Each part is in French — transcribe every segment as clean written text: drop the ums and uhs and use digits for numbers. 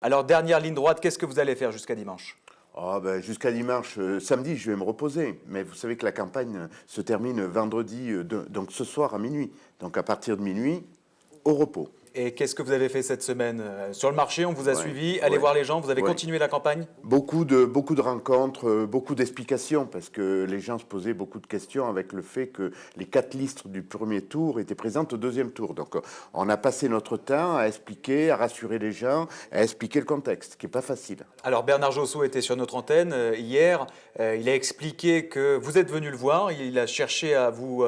Alors, dernière ligne droite, qu'est-ce que vous allez faire jusqu'à dimanche? Ah ben, jusqu'à dimanche, samedi, je vais me reposer. Mais vous savez que la campagne se termine vendredi, donc ce soir à minuit. Donc à partir de minuit, au repos. Et qu'est-ce que vous avez fait cette semaine? Sur le marché, on vous a Ouais, suivi, allez ouais, voir les gens, vous avez ouais. continué la campagne? Beaucoup de rencontres, beaucoup d'explications, parce que les gens se posaient beaucoup de questions avec le fait que les 4 listes du premier tour étaient présentes au deuxième tour. Donc on a passé notre temps à expliquer, à rassurer les gens, à expliquer le contexte, qui n'est pas facile. Alors Bernard Josseau était sur notre antenne hier, il a expliqué que vous êtes venu le voir, il a cherché à vous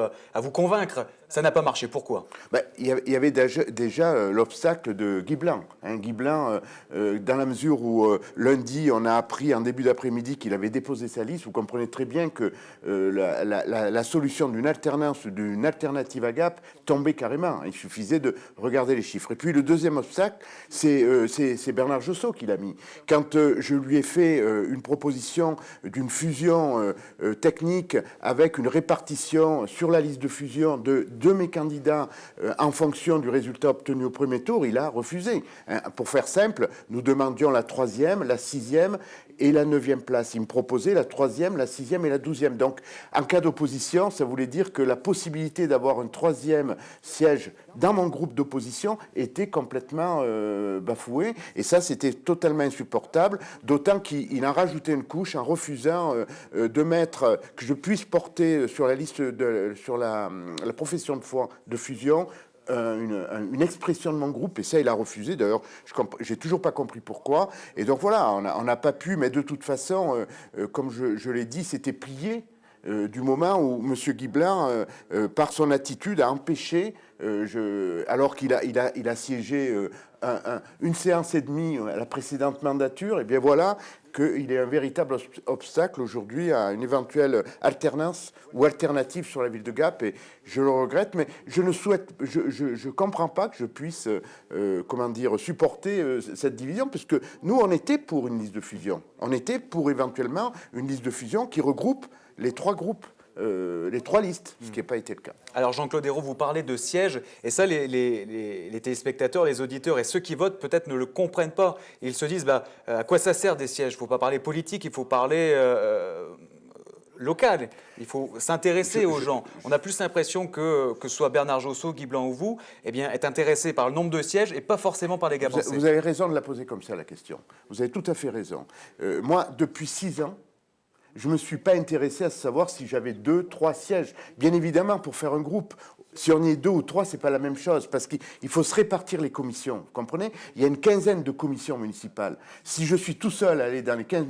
convaincre, ça n'a pas marché, pourquoi? Ben, il y avait déjà l'obstacle de Guy Blanc. Hein. Guy Blanc, dans la mesure où lundi, on a appris en début d'après-midi qu'il avait déposé sa liste, vous comprenez très bien que la solution d'une alternance, d'une alternative à Gap tombait carrément. Il suffisait de regarder les chiffres. Et puis le deuxième obstacle, c'est Bernard Josseau qui l'a mis. Quand je lui ai fait une proposition d'une fusion technique avec une répartition sur la liste de fusion de mes candidats en fonction du résultat obtenu au premier tour, il a refusé. Hein. Pour faire simple, nous demandions la 3e, la 6e et la 9e place. Il me proposait la 3e, la 6e et la 12e. Donc, en cas d'opposition, ça voulait dire que la possibilité d'avoir un 3e siège dans mon groupe d'opposition était complètement bafouée. Et ça, c'était totalement insupportable, d'autant qu'il en rajoutait une couche en refusant de mettre, que je puisse porter sur la liste, sur la profession de foi de fusion, une expression de mon groupe, et ça, il a refusé. D'ailleurs, j'ai toujours pas compris pourquoi. Et donc voilà, on n'a pas pu, mais de toute façon, comme je l'ai dit, c'était plié du moment où M. Guy Blanc, par son attitude, a empêché, alors qu'il a siégé une séance et demie à la précédente mandature, et bien voilà qu'il est un véritable obstacle aujourd'hui à une éventuelle alternance ou alternative sur la ville de Gap, et je le regrette, mais je comprends pas que je puisse, comment dire, supporter cette division, puisque nous, on était pour une liste de fusion. On était pour éventuellement une liste de fusion qui regroupe les 3 groupes. Les 3 listes, ce qui n'a pas été le cas. Alors Jean-Claude Ayrault, vous parlez de sièges, et ça les téléspectateurs, les auditeurs et ceux qui votent peut-être ne le comprennent pas. Ils se disent, à quoi ça sert des sièges? Il ne faut pas parler politique, il faut parler local, il faut s'intéresser aux gens. On a plus l'impression que ce soit Bernard Josseau, Guy Blanc ou vous, eh bien, est intéressé par le nombre de sièges et pas forcément par les Gapençais. Vous avez raison de la poser comme ça, la question. Vous avez tout à fait raison. Moi, depuis 6 ans, je ne me suis pas intéressé à savoir si j'avais 2, 3 sièges. Bien évidemment, pour faire un groupe, si on y est 2 ou 3, ce n'est pas la même chose, parce qu'il faut se répartir les commissions. Vous comprenez? Il y a une quinzaine de commissions municipales. Si je suis tout seul à aller dans les 15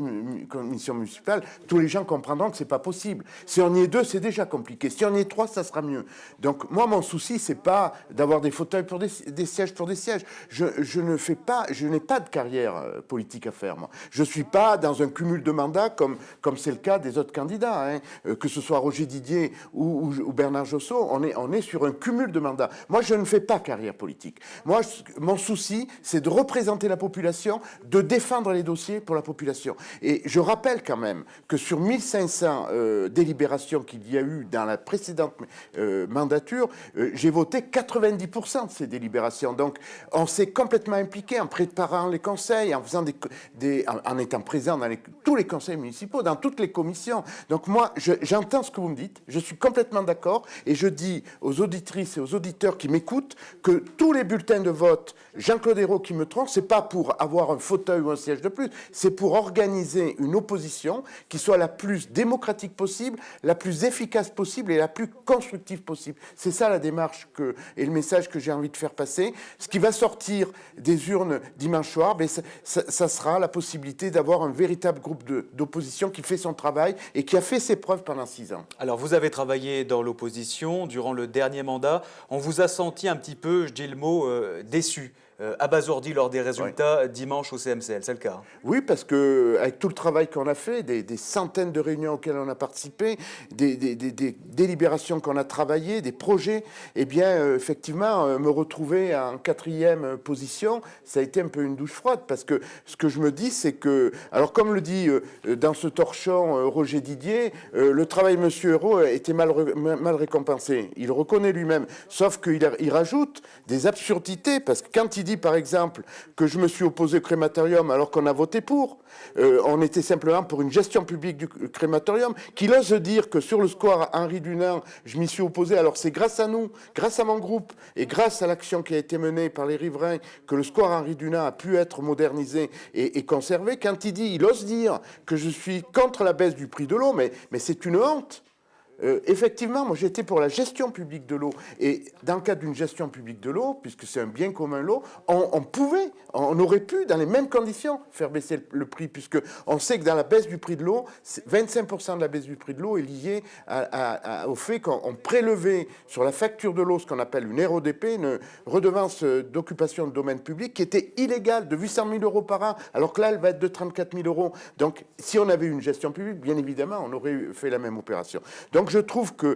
commissions municipales, tous les gens comprendront que ce n'est pas possible. Si on y est 2, c'est déjà compliqué. Si on y est 3, ça sera mieux. Donc moi, mon souci, ce n'est pas d'avoir des fauteuils pour des sièges pour des sièges. Je n'ai pas de carrière politique à faire, moi. Je ne suis pas dans un cumul de mandats comme c'est le cas des autres candidats. Hein. Que ce soit Roger Didier ou Bernard Josseau, on est sur un cumul de mandats. Moi, je ne fais pas carrière politique. Moi, mon souci, c'est de représenter la population, de défendre les dossiers pour la population. Et je rappelle quand même que sur 1500 délibérations qu'il y a eu dans la précédente mandature, j'ai voté 90% de ces délibérations. Donc, on s'est complètement impliqué en préparant les conseils, en faisant en étant présent dans tous les conseils municipaux, dans toutes les commissions. Donc moi, j'entends ce que vous me dites, je suis complètement d'accord, et je dis aux auditrices et aux auditeurs qui m'écoutent que tous les bulletins de vote, Jean-Claude Ayrault qui me trompe, c'est pas pour avoir un fauteuil ou un siège de plus, c'est pour organiser une opposition qui soit la plus démocratique possible, la plus efficace possible et la plus constructive possible. C'est ça la démarche et le message que j'ai envie de faire passer. Ce qui va sortir des urnes dimanche soir, ça sera la possibilité d'avoir un véritable groupe d'opposition qui fait son travail et qui a fait ses preuves pendant 6 ans. Alors vous avez travaillé dans l'opposition durant le dernier mandat. On vous a senti un petit peu, je dis le mot, déçu, abasourdi lors des résultats dimanche au CMCL, c'est le cas? Oui, parce qu'avec tout le travail qu'on a fait, des centaines de réunions auxquelles on a participé, des délibérations qu'on a travaillées, des projets, eh bien, effectivement, me retrouver en 4e position, ça a été un peu une douche froide, parce que ce que je me dis, c'est que, alors comme le dit dans ce torchon Roger Didier, le travail de M. Ayrault était mal récompensé. Il reconnaît lui-même, sauf qu'il rajoute des absurdités, parce que quand il dit dit, par exemple, que je me suis opposé au crématorium alors qu'on a voté pour. On était simplement pour une gestion publique du crématorium. Qu'il ose dire que sur le square Henri Dunant, je m'y suis opposé, alors c'est grâce à nous, grâce à mon groupe et grâce à l'action qui a été menée par les riverains que le square Henri Dunant a pu être modernisé et conservé. Quand il ose dire que je suis contre la baisse du prix de l'eau, mais c'est une honte. Effectivement, moi j'étais pour la gestion publique de l'eau. Et dans le cadre d'une gestion publique de l'eau, puisque c'est un bien commun l'eau, on aurait pu, dans les mêmes conditions, faire baisser le prix, puisque on sait que dans la baisse du prix de l'eau, 25% de la baisse du prix de l'eau est liée au fait qu'on prélevait sur la facture de l'eau ce qu'on appelle une RODP, une redevance d'occupation de domaine public, qui était illégale, de 800 000 euros par an, alors que là, elle va être de 34 000 euros. Donc, si on avait une gestion publique, bien évidemment, on aurait fait la même opération. Donc, je trouve que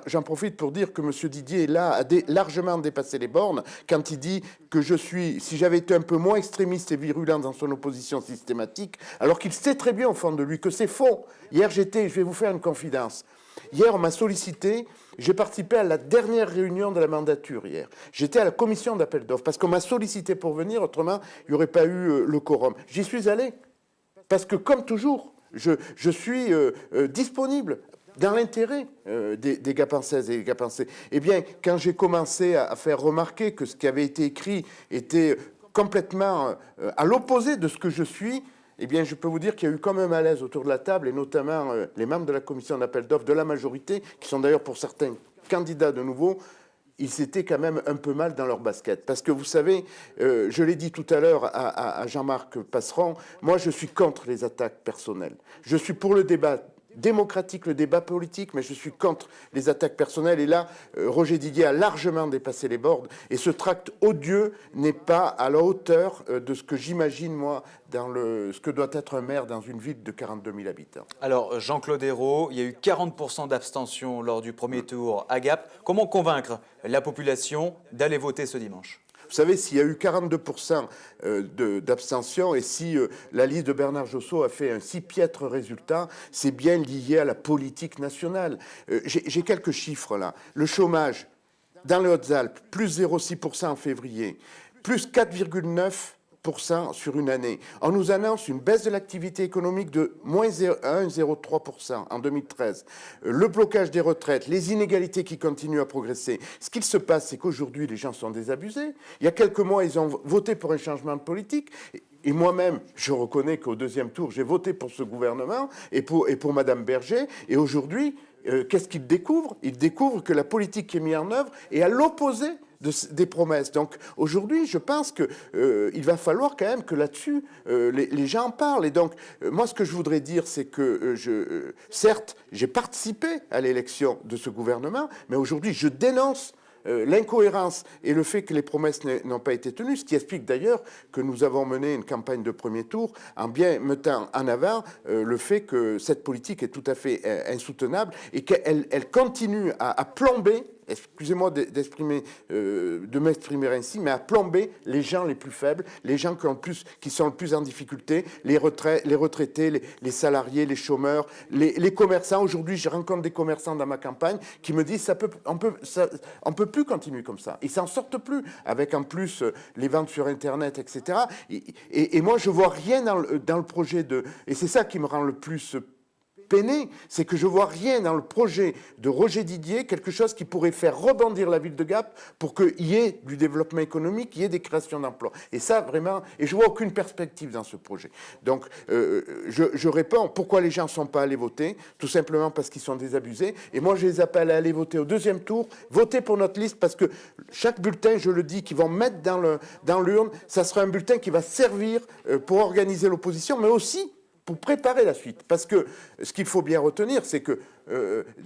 j'en profite pour dire que M. Didier, là, a largement dépassé les bornes quand il dit que si j'avais été un peu moins extrémiste et virulent dans son opposition systématique, alors qu'il sait très bien au fond de lui que c'est faux. Hier, je vais vous faire une confidence. Hier, on m'a sollicité, j'ai participé à la dernière réunion de la mandature hier. J'étais à la commission d'appel d'offres parce qu'on m'a sollicité pour venir, autrement, il n'y aurait pas eu le quorum. J'y suis allé parce que, comme toujours, je suis disponible dans l'intérêt des Gapensaises et des Gapensais. Eh bien, quand j'ai commencé à faire remarquer que ce qui avait été écrit était complètement à l'opposé de ce que je suis, eh bien, je peux vous dire qu'il y a eu comme un malaise autour de la table, et notamment les membres de la commission d'appel d'offres de la majorité, qui sont d'ailleurs pour certains candidats de nouveau, ils étaient quand même un peu mal dans leur basket. Parce que vous savez, je l'ai dit tout à l'heure à Jean-Marc Passeron, moi je suis contre les attaques personnelles. Je suis pour le débat démocratique, le débat politique, mais je suis contre les attaques personnelles. Et là, Roger Didier a largement dépassé les bornes. Et ce tract odieux n'est pas à la hauteur de ce que j'imagine, moi, dans ce que doit être un maire dans une ville de 42 000 habitants. Alors, Jean-Claude Ayrault, il y a eu 40% d'abstention lors du premier tour à Gap. Comment convaincre la population d'aller voter ce dimanche ? Vous savez, s'il y a eu 42% d'abstention et si la liste de Bernard Josso a fait un si piètre résultat, c'est bien lié à la politique nationale. J'ai quelques chiffres là. Le chômage, dans les Hautes-Alpes, plus 0,6% en février, plus 4,9% sur une année. On nous annonce une baisse de l'activité économique de moins 1,03% en 2013. Le blocage des retraites, les inégalités qui continuent à progresser. Ce qu'il se passe, c'est qu'aujourd'hui, les gens sont désabusés. Il y a quelques mois, ils ont voté pour un changement de politique. Et moi-même, je reconnais qu'au deuxième tour, j'ai voté pour ce gouvernement et pour Mme Berger. Et aujourd'hui, qu'est-ce qu'ils découvrent ? Ils découvrent que la politique qui est mise en œuvre est à l'opposé des promesses. Donc aujourd'hui, je pense qu'il va falloir quand même que là-dessus, les gens en parlent. Et donc, moi, ce que je voudrais dire, c'est que, certes, j'ai participé à l'élection de ce gouvernement, mais aujourd'hui, je dénonce l'incohérence et le fait que les promesses n'ont pas été tenues, ce qui explique d'ailleurs que nous avons mené une campagne de premier tour en bien mettant en avant le fait que cette politique est tout à fait insoutenable et qu'elle continue à plomber, excusez-moi de m'exprimer ainsi, mais à plomber les gens les plus faibles, les gens qui sont le plus en difficulté, les retraités, les salariés, les chômeurs, les commerçants. Aujourd'hui, je rencontre des commerçants dans ma campagne qui me disent on peut plus continuer comme ça. Ils s'en sortent plus, avec en plus les ventes sur Internet, etc. Et moi, je vois rien dans le projet et c'est ça qui me rend le plus peiné, c'est que je vois rien dans le projet de Roger Didier, quelque chose qui pourrait faire rebondir la ville de Gap pour qu'il y ait du développement économique, qu'il y ait des créations d'emplois. Et ça, vraiment, et je vois aucune perspective dans ce projet. Donc, je réponds, pourquoi les gens ne sont pas allés voter ? Tout simplement parce qu'ils sont désabusés. Et moi, je les appelle à aller voter au deuxième tour, voter pour notre liste, parce que chaque bulletin, je le dis, qu'ils vont mettre dans l'urne, ça sera un bulletin qui va servir pour organiser l'opposition, mais aussi pour préparer la suite. Parce que ce qu'il faut bien retenir, c'est que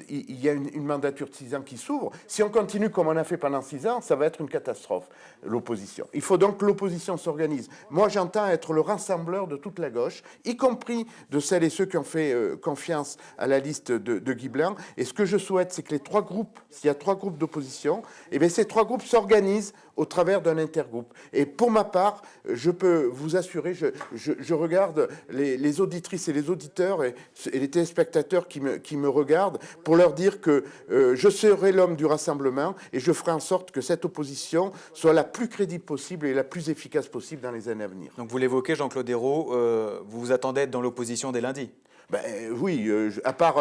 il y a une mandature de 6 ans qui s'ouvre. Si on continue comme on a fait pendant 6 ans, ça va être une catastrophe, l'opposition. Il faut donc que l'opposition s'organise. Moi, j'entends être le rassembleur de toute la gauche, y compris de celles et ceux qui ont fait confiance à la liste de Guy Blanc. Et ce que je souhaite, c'est que les 3 groupes, s'il y a 3 groupes d'opposition, eh bien, ces 3 groupes s'organisent au travers d'un intergroupe. Et pour ma part, je peux vous assurer, je regarde les auditrices et les auditeurs et les téléspectateurs qui me regardent regardent, pour leur dire que je serai l'homme du rassemblement et je ferai en sorte que cette opposition soit la plus crédible possible et la plus efficace possible dans les années à venir. Donc vous l'évoquez, Jean-Claude Ayrault, vous vous attendez à être dans l'opposition dès lundi? Ben, oui, à part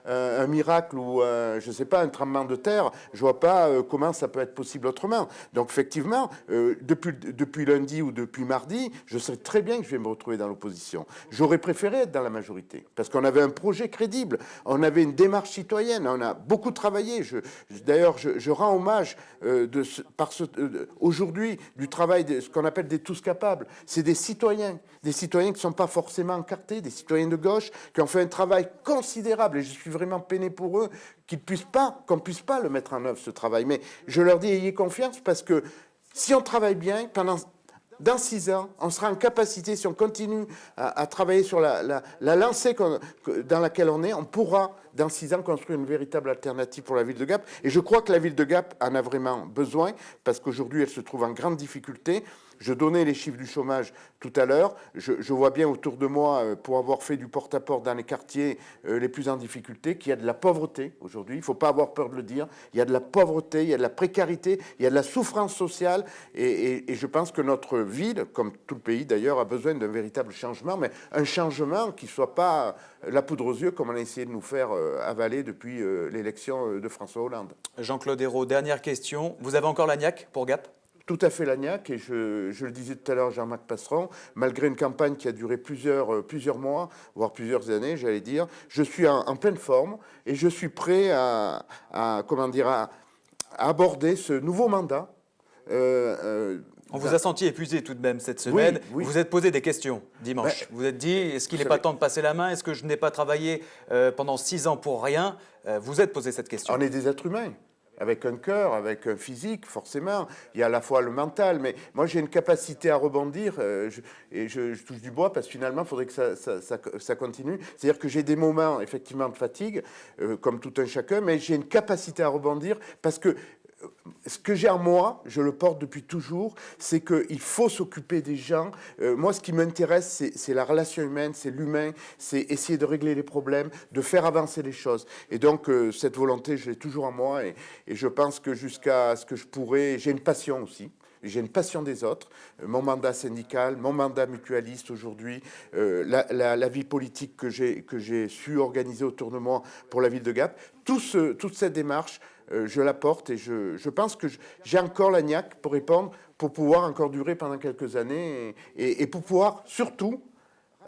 un miracle ou, je ne sais pas, un tremblement de terre, je ne vois pas comment ça peut être possible autrement. Donc, effectivement, depuis lundi ou depuis mardi, je sais très bien que je vais me retrouver dans l'opposition. J'aurais préféré être dans la majorité, parce qu'on avait un projet crédible, on avait une démarche citoyenne, on a beaucoup travaillé. D'ailleurs, je rends hommage aujourd'hui du travail de ce qu'on appelle des tous capables. C'est des citoyens qui ne sont pas forcément encartés, des citoyens de gauche, qui ont fait un travail considérable, et je suis vraiment peiné pour eux, qu'on ne puisse pas le mettre en œuvre, ce travail. Mais je leur dis, ayez confiance, parce que si on travaille bien, dans 6 ans, on sera en capacité, si on continue à travailler sur la lancée dans laquelle on est, on pourra, dans 6 ans, construire une véritable alternative pour la ville de Gap. Et je crois que la ville de Gap en a vraiment besoin, parce qu'aujourd'hui, elle se trouve en grande difficulté. Je donnais les chiffres du chômage tout à l'heure. Je vois bien autour de moi, pour avoir fait du porte-à-porte dans les quartiers les plus en difficulté, qu'il y a de la pauvreté aujourd'hui. Il ne faut pas avoir peur de le dire. Il y a de la pauvreté, il y a de la précarité, il y a de la souffrance sociale. Et je pense que notre ville, comme tout le pays d'ailleurs, a besoin d'un véritable changement, mais un changement qui ne soit pas la poudre aux yeux comme on a essayé de nous faire avaler depuis l'élection de François Hollande. Jean-Claude Ayrault, dernière question. Vous avez encore la niaque pour Gap? Tout à fait l'agnac, et je le disais tout à l'heure, Jean-Marc Passeron, malgré une campagne qui a duré plusieurs mois, voire plusieurs années, j'allais dire, je suis en pleine forme et je suis prêt à aborder ce nouveau mandat. On vous a senti épuisé tout de même cette semaine. Oui. Vous vous êtes posé des questions dimanche. Vous vous êtes dit, est-ce qu'il n'est pas temps de passer la main? Est-ce que je n'ai pas travaillé pendant 6 ans pour rien? Vous êtes posé cette question. On est des êtres humains, avec un cœur, avec un physique, forcément. Il y a à la fois le mental, mais moi j'ai une capacité à rebondir, et je touche du bois, parce que finalement il faudrait que ça continue. C'est-à-dire que j'ai des moments effectivement de fatigue, comme tout un chacun, mais j'ai une capacité à rebondir, parce que ce que j'ai en moi, je le porte depuis toujours, c'est qu'il faut s'occuper des gens. Moi, ce qui m'intéresse, c'est la relation humaine, c'est l'humain, c'est essayer de régler les problèmes, de faire avancer les choses. Et donc, cette volonté, je l'ai toujours en moi, et je pense que jusqu'à ce que je pourrais... J'ai une passion aussi. J'ai une passion des autres, mon mandat syndical, mon mandat mutualiste aujourd'hui, la vie politique que j'ai su organiser autour de moi pour la ville de Gap. Toute cette démarche, je la porte, et je pense que j'ai encore la niaque pour répondre, pour pouvoir encore durer pendant quelques années et pour pouvoir surtout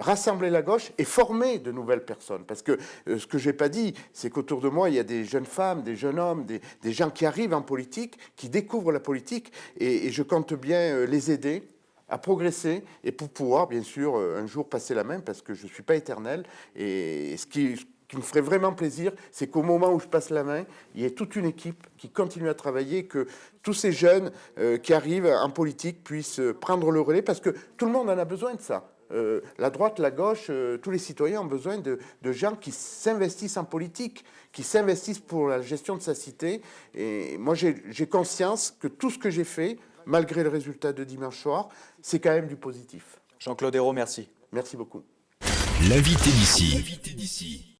rassembler la gauche et former de nouvelles personnes. Parce que ce que je n'ai pas dit, c'est qu'autour de moi, il y a des jeunes femmes, des jeunes hommes, des gens qui arrivent en politique, qui découvrent la politique, et je compte bien les aider à progresser, et pour pouvoir, bien sûr, un jour passer la main, parce que je ne suis pas éternel. Et ce qui me ferait vraiment plaisir, c'est qu'au moment où je passe la main, il y ait toute une équipe qui continue à travailler, que tous ces jeunes qui arrivent en politique puissent prendre le relais, parce que tout le monde en a besoin de ça. La droite, la gauche, tous les citoyens ont besoin de gens qui s'investissent en politique, qui s'investissent pour la gestion de sa cité. Et moi, j'ai conscience que tout ce que j'ai fait, malgré le résultat de dimanche soir, c'est quand même du positif. Jean-Claude Ayrault, merci. Merci beaucoup. L'invité d'ici.